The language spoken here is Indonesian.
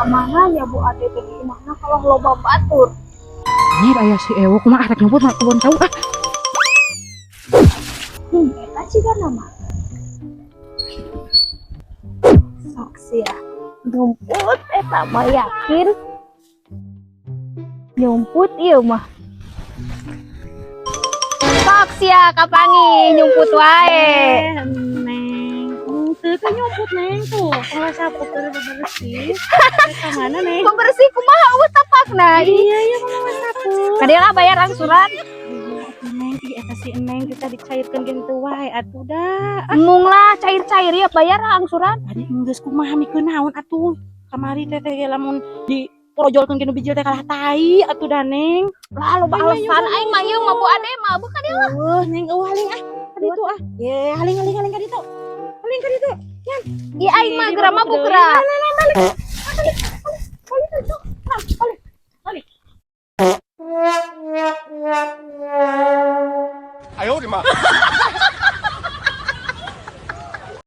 kemana ya Bu Ade teh gimana kalau loba batur? Anjir aya si Ewo kumaha rek nyebut mah kebon tahu ah. Eta ciga nama. Sok sia. Nyumput eta mah yakin. Nyumput ieu mah. Sok sia kapangi nyumput wae. Neng, teu kan nyumput neng tuh. Kalau sapu keur bebersih. Ka mana neng? Pembersih kumaha eueuh tapakna. Iya kalau sapu. Kadang bayar angsuran. Neng, iya eta si Neng kita dicairkeun kitu wae atuh da. Mung lah cair-cair ya bayar angsuran. Tadi geus kumaha mikeun naon atuh. Kamari teh lamun di porojolkeun kinu bijil teh kalah tai atuh da Neng. Lah loba alasan aing mah ieu mah Bu Ade mah bukan dia lah. Neng haling ah. Ka ditu ah. Ye, haling ka ditu. Haling ka ditu. Yan. Ieu aing mah geura mabuk geura. Balik. 哎呦我的妈！